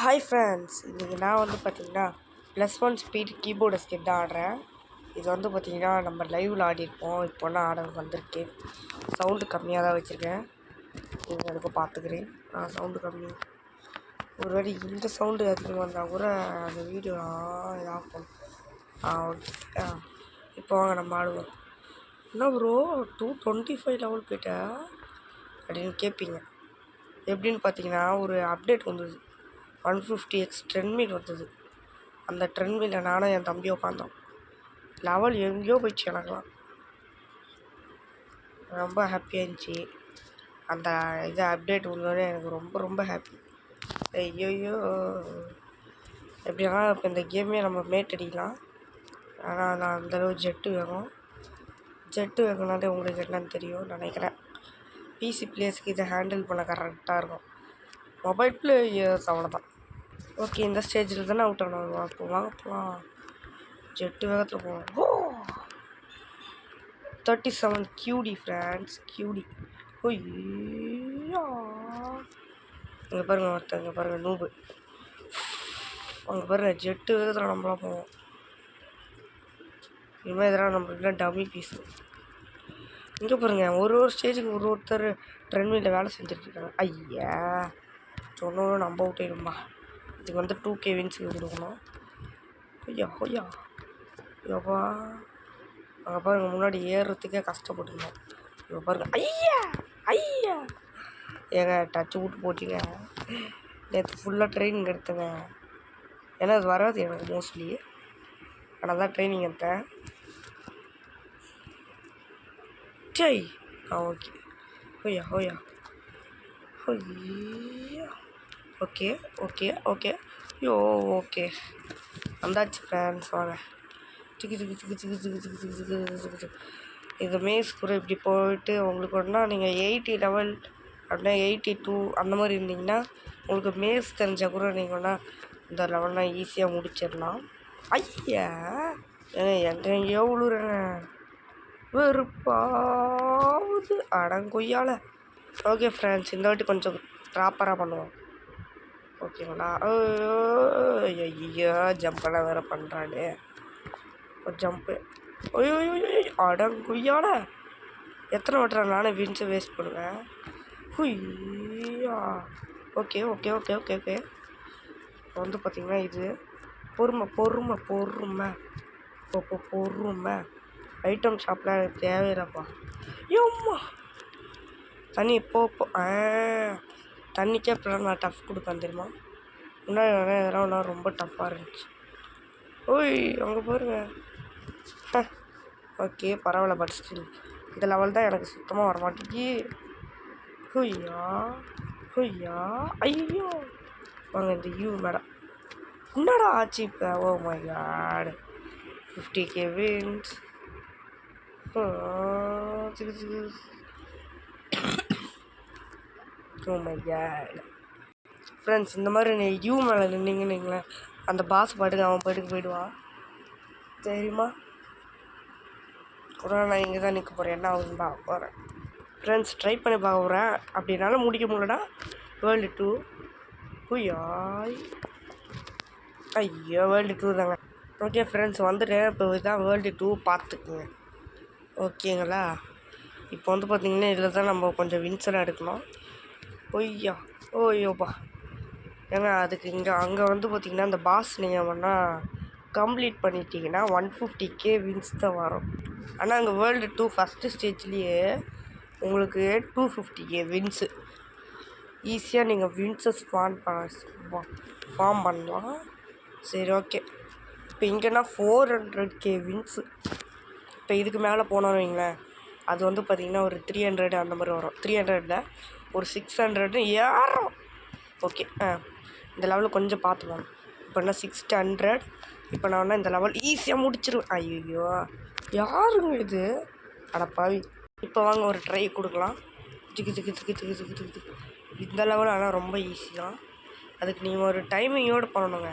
Hi friends, இன்றைக்கி நான் வந்து பார்த்திங்கன்னா +1 ஸ்பீட் கீபோர்டு எஸ்கேப் தான் ஆடுறேன். இது வந்து பார்த்திங்கன்னா நம்ம லைவில் ஆடிருப்போம். இப்போ நான் ஆட வந்திருக்கு. சவுண்டு கம்மியாக தான் வச்சுருக்கேன். நீங்கள் எனக்கு பார்த்துக்கிறேன். சவுண்டு கம்மி. ஒரு வாட்டி இந்த சவுண்டு அதிகமாக இருந்தால் கூட அந்த வீடியோ ஆஃப் பண்ணும். ஓகே. இப்போ வாங்க நம்ம ஆடுவோம். என்ன ப்ரோ 225 லெவல் போயிட்டேன் அப்படின்னு கேட்பீங்க. எப்படின்னு பார்த்தீங்கன்னா ஒரு அப்டேட் வந்தது. 150x ட்ரெண்ட்மில் வந்தது. அந்த ட்ரெண்ட்மில்ல நானும் என் தம்பியும் உட்காந்தோம். லெவல் எங்கேயோ போயிடுச்சு. எனக்குலாம் ரொம்ப ஹாப்பியாக இருந்துச்சு. அந்த இது அப்டேட் வந்தோடனே எனக்கு ரொம்ப ரொம்ப ஹாப்பி. ஐயோயோ, எப்படின்னா இப்போ இந்த கேமே நம்ம மேட் அடிக்கலாம். ஆனால் நான் அந்தளவு ஜெட்டு வேணும்னாலே உங்களுக்கு என்னன்னு தெரியும் நினைக்கிறேன். பிசி பிளேயர்ஸ்க்கு இதை ஹேண்டில் பண்ண கரெக்டாக இருக்கும். மொபைல் பிளேயர்ஸ் அவ்வளோதான். ஓகே, இந்த ஸ்டேஜில் தானே அவுட் ஆனோம். இப்போ வாங்க போகலாம். ஜெட்டு வேகத்தில் போவோம். 37 கியூடி ஃப்ரெண்ட்ஸ், கியூடி. ஐயா, இங்கே பாருங்கள் ஒருத்தர், இங்கே பாருங்கள் நூபு. அங்கே பாருங்கள் ஜெட்டு வேகத்தில் நம்மளாம் போவோம். இனிமேல் இதெல்லாம் நம்மளுக்கு டம்மி பீஸு. இங்கே பாருங்கள் ஒரு ஸ்டேஜுக்கு ஒருத்தர் ட்ரெண்ட்மில்ல வேலை செஞ்சுட்ருக்காங்க. ஐயா, சொன்னோன்னு நம்ம அவுட் ஆயிடும்பா. இதுக்கு வந்து 2K வின்ஸ் கொடுக்கணும். ஐயா ஐயாப்பா, அங்கே பாருங்கள் முன்னாடி ஏறுறதுக்கே கஷ்டப்பட்டுருந்தோம். இப்போ பாருங்கள். ஐயா ஏங்க டச்சு விட்டு போட்டிங்க. நேற்று ஃபுல்லாக ட்ரைனிங் எடுத்தேங்க. ஏன்னா அது வராது எனக்கு மோஸ்ட்லி. ஆனால் தான் ட்ரைனிங் எடுத்தேன். சரி, ஓகே. ஐயா ஓகே யோ ஓகே வந்தாச்சு ஃப்ரெண்ட்ஸ். வாங்க இது மேஸ் கூட இப்படி போயிட்டு உங்களுக்கு ஒன்றா நீங்கள் 80 லெவல் அப்படின்னா 82 அந்த மாதிரி இருந்தீங்கன்னா உங்களுக்கு மேஸ் தெரிஞ்சால் கூட நீங்கள் ஒன்றா இந்த லெவல்லாம் ஈஸியாக முடிச்சிடலாம். ஐயா எங்கெங்கேயோ விழுறேங்க, வெறுப்பாவது அடங்கொய்யால. ஓகே ஃப்ரெண்ட்ஸ், இந்த வாட்டி கொஞ்சம் ப்ராப்பராக பண்ணுவோம். ஓகேங்களா? ஐயோ ஜம்பெல்லாம் வேறு பண்ணுறானே. ஒரு ஜம்ப்பு. ஐயோ அடங்குய்யால எத்தனை வாட்டுறா நானே வின்ஸை வேஸ்ட் பண்ணுவேன். ஹுய்யா. ஓகே இப்போ வந்து பார்த்திங்கன்னா இது பொறுமை ஐட்டம் ஷாப்பில் எனக்கு தேவையில்லப்பா. ஏம்மா தண்ணி இப்போ தண்ணிக்கே இப்போலாம் நான் டஃப் கொடுப்பேன் தெரியுமா. முன்னாடி இதெல்லாம் ரொம்ப டஃப்பாக இருந்துச்சு. ஓய் அங்கே பாருங்க. ஓகே பரவாயில்ல, பட் ஸ்டில் இந்த லெவல் தான் எனக்கு சுத்தமாக வரமாட்டேங்கி. ஹுய்யா ஐயோ வாங்க இந்த மேடம் என்னடா ஆச்சு இப்போ. Oh my God, 50K wins. Oh my God friends, இந்த மாதிரி நீ மேலே நின்னீங்கன்னு அந்த பாஸ் பாட்டுக்கு அவன் போயிடுவான் தெரியுமா. கூட நான் இங்கே தான் நிற்க போகிறேன். என்ன ஆகுதுன்னு பார்க்க போகிறேன் ஃப்ரெண்ட்ஸ். ட்ரை பண்ணி பார்க்க போகிறேன். அப்படின்னாலும் முடிக்க முடியலடா. வேர்ல்டு 2 ஐயோ வேர்ல்டு 2 தாங்க. ஓகே ஃப்ரெண்ட்ஸ், வந்துட்டேன். இப்போ இதுதான் வேர்ல்டு 2 பார்த்துக்குங்க. ஓகேங்களா? இப்போ வந்து பார்த்திங்கன்னா இதில் தான் நம்ம கொஞ்சம் வின்ஸெல்லாம் எடுக்கணும். ஓய்யோப்பா ஏங்க அதுக்கு அங்கே வந்து பார்த்திங்கன்னா இந்த பாஸ் நீங்கள் வேணால் கம்ப்ளீட் பண்ணிட்டீங்கன்னா 150K வின்ஸ் தான் வரும். ஆனால் அங்கே வேர்ல்டு 2 ஃபஸ்ட்டு ஸ்டேஜ்லேயே உங்களுக்கு 250K வின்ஸு ஈஸியாக நீங்கள் வின்ஸை ஃபார்ம் பண்ணலாம். சரி ஓகே, இப்போ இங்கேனா 400K வின்ஸு. இப்போ இதுக்கு மேலே போனோன்னு வைங்களேன், அது வந்து பார்த்திங்கன்னா ஒரு 300 அந்த மாதிரி வரும். 300ல் ஒரு 600 ஏறும். ஓகே, இந்த லெவலில் கொஞ்சம் பார்த்துக்கோங்க. இப்போ என்ன 600. இப்போ நான் இந்த லெவல் ஈஸியாக முடிச்சிருவேன். ஐயோ யாருங்க இது அடப்பாவி. இப்போ வாங்க ஒரு ட்ரை கொடுக்கலாம். இந்த லெவல் ஆனால் ரொம்ப ஈஸி தான். அதுக்கு நீங்கள் ஒரு டைமிங்கோடு பண்ணணுங்க.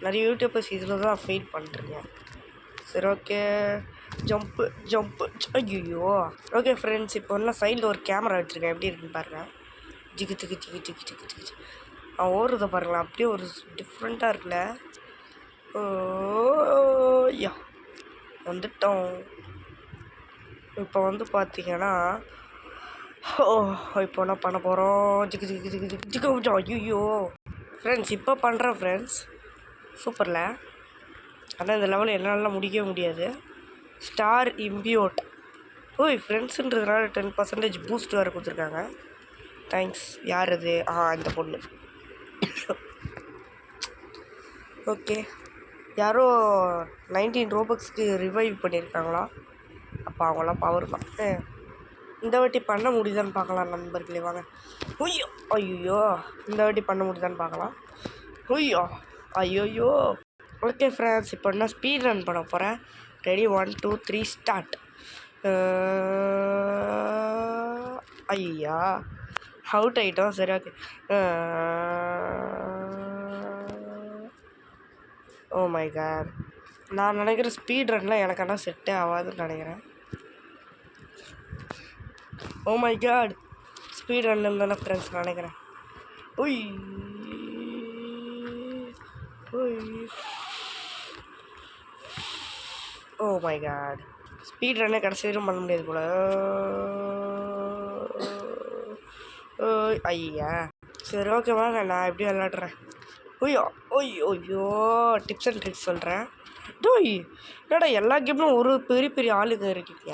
நிறைய யூடியூபர்ஸ் இதில் தான் ஃபெயில் பண்ணுறீங்க. சரி ஓகே, ஜம்ப்பு ஐயோ. ஓகே ஃப்ரெண்ட்ஸ், இப்போ சைடில் ஒரு கேமரா வச்சுருக்கேன். எப்படி இருக்குன்னு பாருங்கள். ஜிகு அவன் ஓடுறத பாருங்களேன், அப்படியே ஒரு டிஃப்ரெண்ட்டாக இருக்குல்ல. யா வந்துட்டோம். இப்போ வந்து பார்த்தீங்கன்னா இப்போ என்ன பண்ண போகிறோம்? ஜிக்கு ஜிக்கு ஜிக்கு ஜிக்கு ஜிக்கு ஐயோ ஃப்ரெண்ட்ஸ், இப்போ பண்ணுறேன் ஃப்ரெண்ட்ஸ். சூப்பரில். ஆனால் இந்த லெவலில் என்னால் முடிக்கவே முடியாது. ஸ்டார் இம்பியோட். ஃப்ரெண்ட்ஸுன்றதுனால 10% பூஸ்ட் வேறு கொடுத்துருக்காங்க. தேங்க்ஸ். யார் அது? இந்த பொண்ணு. ஓகே, யாரோ 19 ரோபக்ஸ்க்கு ரிவைவ் பண்ணியிருக்காங்களா? அப்போ அவங்களாம் பவர் தான். இந்த வாட்டி பண்ண முடியுதான்னு பார்க்கலாம் நண்பர்களே, வாங்க. ஐயோ இந்த வாட்டி பண்ண முடியுதான்னு பார்க்கலாம். ஐயோ ஓகே ஃப்ரெண்ட்ஸ், இப்போ நான் ஸ்பீட் ரன் பண்ண போகிறேன். Ready, 1 2 3 start. ஐயா அவுட் ஆகிட்டோம். சரி, ஓகே. ஓ மை காட், நான் நினைக்கிற ஸ்பீட் ரன்லாம் எனக்கு ஆனால் செட்டே ஆகாதுன்னு நினைக்கிறேன். Oh my God, speed run தானே ஃப்ரெண்ட்ஸ் நினைக்கிறேன். ஓ மை காட், ஸ்பீட் ரன்னே கடைசி வரையும் பண்ண முடியாது போல. ஐயா சரி, ஓகே வாங்க, நான் எப்படி விளாட்றேன். ஐயோ டிப்ஸ் அண்ட் ட்ரிக்ஸ் சொல்கிறேன். என்னடா எல்லா கேம்லும் ஒரு பெரிய பெரிய ஆளுங்க இருக்கீங்க.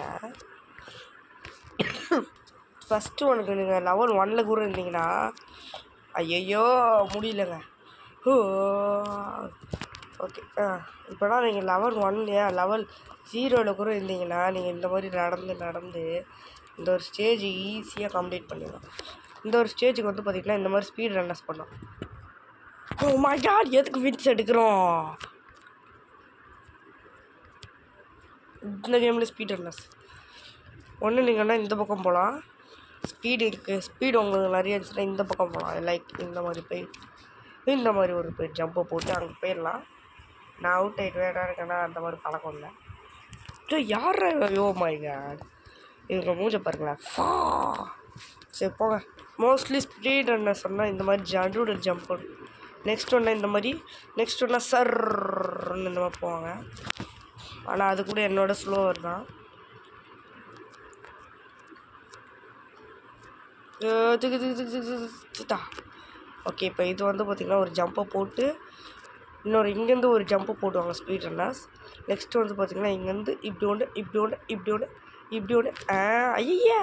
ஃபஸ்ட்டு உனக்கு நீங்கள் லெவல் 1 கூட இருந்தீங்கன்னா, ஐயோ முடியலங்க. ஓகே, இப்போனா நீங்கள் லெவல் 1 லெவல் 0 கூட இருந்தீங்கன்னா, நீங்கள் இந்த மாதிரி நடந்து இந்த ஒரு ஸ்டேஜ் ஈஸியாக கம்ப்ளீட் பண்ணிடலாம். இந்த ஒரு ஸ்டேஜுக்கு வந்து பார்த்திங்கன்னா இந்த மாதிரி ஸ்பீட் ரன்னர்ஸ் பண்ணோம். ஓ மை காட், எதுக்கு வின்ஸ் எடுக்கிறோம்? இந்த கேமில் ஸ்பீட் ரன்னர்ஸ் ஒன்று நீங்கன்னா இந்த பக்கம் போகலாம். ஸ்பீடு இருக்குது, ஸ்பீடு உங்களுக்கு நிறைய இருந்துச்சுன்னா இந்த பக்கம் போகலாம். லைக் இந்த மாதிரி போய் இந்த மாதிரி ஒரு போய் ஜம்பை போட்டு அங்கே போயிடலாம். நான் அவுட் ஆகிட்டு வேணா இருக்கேன்னா அந்த மாதிரி பழக்கம் இல்லை. யார்? ஓ மை காட், இவங்க மூஞ்ச பாருங்களேன். சரி போங்க. மோஸ்ட்லி ஸ்பீட் ரன்னர் சொன்னால் இந்த மாதிரி ஜண்டோட ஜம்ப் போடும். நெக்ஸ்ட் ஒன்றா இந்த மாதிரி, நெக்ஸ்ட் ஒன்றா சர்ன்னு இந்த மாதிரி போவாங்க. ஆனால் அது கூட என்னோட ஸ்லோவர் தான். ஓகே, இப்போ இது வந்து பார்த்திங்கன்னா ஒரு ஜம்பை போட்டு இன்னொரு இங்கேருந்து ஒரு ஜம்பை போடுவாங்க ஸ்பீட் ரன்னர்ஸ். நெக்ஸ்ட்டு வந்து பார்த்திங்கன்னா இங்கேருந்து இப்படி ஒன்று ஐயா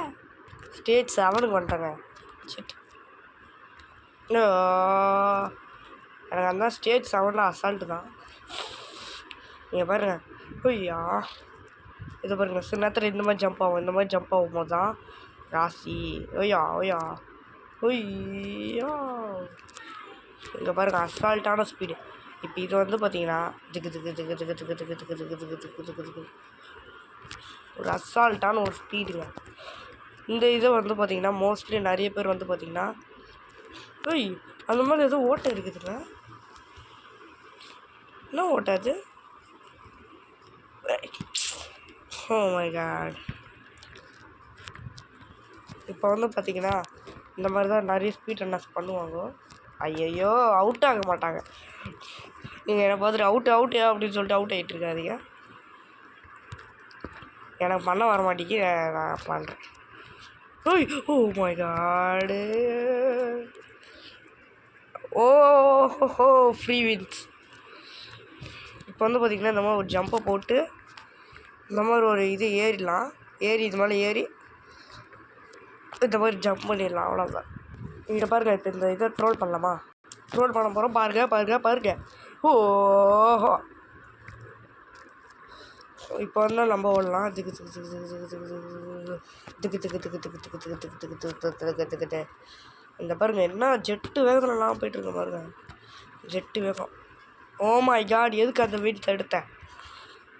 ஸ்டேஜ் 7க்கு வந்துட்டாங்க. சிட், எனக்கு அந்த ஸ்டேஜ் 7 அசால்ட்டு தான். நீங்கள் பாருங்கள். ஐயா இதை பாருங்கள், சில நேரத்தில் இந்த மாதிரி ஜம்ப் ஆகும் போது தான் ராசி. ஐயா இங்கே பாருங்கள், அசால்ட்டான ஸ்பீடு. இப்போ இது வந்து பார்த்தீங்கன்னா ஒரு அசால்ட்டான ஒரு ஸ்பீடுங்க. இந்த இதை வந்து பார்த்திங்கன்னா மோஸ்ட்லி நிறைய பேர் வந்து பார்த்திங்கன்னா அந்த மாதிரி ஏதோ ஓட்டை இருக்குதுங்க. என்ன ஓட்டாது? ஓ மை காட், இப்போ வந்து பார்த்திங்கன்னா இந்த மாதிரி தான் நிறைய ஸ்பீட் ரன்னர்ஸ் பண்ணுவாங்க. ஐயோ அவுட் ஆக மாட்டாங்க. நீங்கள் என்னை பார்த்துட்டு அவுட்டு அப்படின்னு சொல்லிட்டு அவுட் ஆகிட்டு இருக்காதீங்க. எனக்கு பண்ண வர மாட்டேங்கி, நான் பண்ணுறேன். ஓ மை காடு, ஓஹோ ஃப்ரீ வின்ஸ். இப்போ வந்து பார்த்திங்கன்னா இந்த மாதிரி ஒரு ஜம்பை போட்டு இந்த மாதிரி ஒரு இது ஏறிடலாம். இது மேலே ஏறி இந்த மாதிரி ஜம்ப் பண்ணிடலாம், அவ்வளோதான். இங்கே பாருங்கள், இப்போ இந்த இதை ட்ரோல் பண்ணலாமா? ட்ரோல் பண்ண போகிறோம். பாருங்க. ஓஹோ, இப்போ வந்து நம்ம ஓடலாம். இந்த பாருங்க, என்ன ஜெட்டு வேகத்துலலாம் போயிட்டுருக்க பாருங்க, ஜெட்டு வேகம். ஓ மை காட், எதுக்கு அந்த வீட்டு எடுத்தேன்?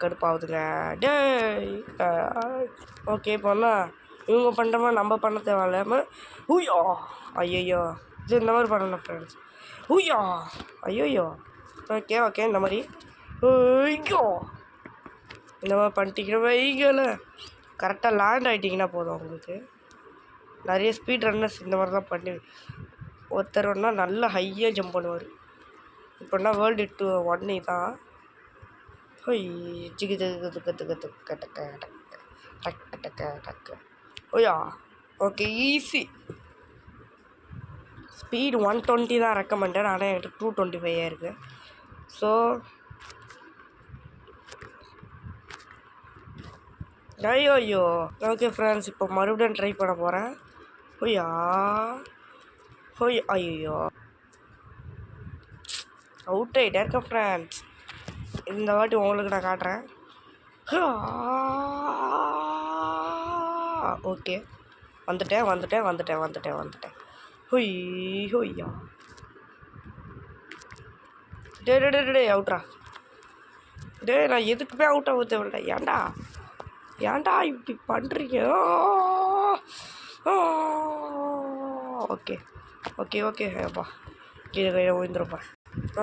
கடுப்பாகுதுங்க. ஓகே, இப்போ என்ன இவங்க பண்ணுறமா நம்ம பண்ண தேவையில்லாமல் ஐயோ இது இந்த மாதிரி பண்ணணும் ஃப்ரெண்ட்ஸ். ஐயோ ஓகே இந்த மாதிரி இந்த மாதிரி பண்ணிட்டீங்கன்னா வைகல கரெக்டாக லேண்ட் ஆகிட்டிங்கன்னா போதும். உங்களுக்கு நிறைய ஸ்பீட் ரன்னர்ஸ் இந்த மாதிரி தான் பண்ணி. ஒருத்தர்னா நல்லா ஹையாக ஜம்ப் பண்ணுவார். இப்போனா வேர்ல்டு 1 தான். ஜிகு ஜிகு ஜிகு ஜிகு ஜிகு டக்கு டக்கு டக்கு டக்கு. ஓயா ஓகே ஈஸி. ஸ்பீடு 120 தான் ரெக்கமெண்டட், ஆனால் என்கிட்ட 225 இருக்குது. ஸோ ஐயோ ஓகே ஃப்ரெண்ட்ஸ், இப்போ மறுபடியும் ட்ரை பண்ண போகிறேன். ஓயா ஐயோ அவுட் ஆகிட்டே இருக்கேன் ஃப்ரெண்ட்ஸ். இந்த வாட்டி உங்களுக்கு நான் காட்டுறேன். ஓகே வந்துட்டேன். ஹொய்யா டே அவுட்ரா. நான் எதுக்குமே அவுட் ஆக தேவையில்ல. ஏன்டா இப்படி பண்ணுறீங்க? ஓகே அப்பா கீழே விழுந்துருப்பேன்.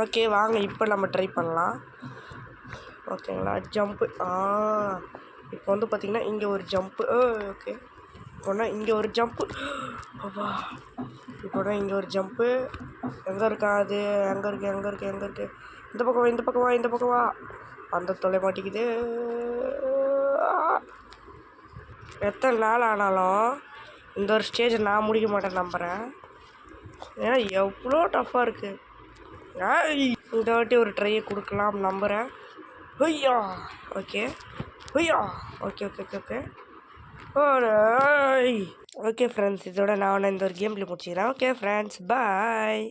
ஓகே வாங்க இப்போ நம்ம ட்ரை பண்ணலாம். ஓகேங்களா, ஜம்ப்பு. இப்போ வந்து பார்த்திங்கன்னா இங்கே ஒரு ஜம்ப்பு. ஓகே இப்போனா இங்கே ஒரு ஜம்ப்பு. அப்பா இப்போனா இங்கே ஒரு ஜம்ப்பு. எங்கே இருக்கா அது? எங்கே இருக்கு? இந்த பக்கம் வா. அந்த தொலை மாட்டிக்குது. எத்தனை நாள் ஆனாலும் இந்த ஒரு ஸ்டேஜை நான் முடிக்க மாட்டேன் நம்புகிறேன். ஏன்னா எவ்வளோ டஃப்பாக இருக்குது. இந்த வாட்டி ஒரு ட்ரையை கொடுக்கலாம் நம்புகிறேன். ஓகே ஃப்ரெண்ட்ஸ், இதோட நான் இந்த ஒரு கேம்ல முடிச்சுக்கிறேன். ஓகே ஃப்ரெண்ட்ஸ், பாய்.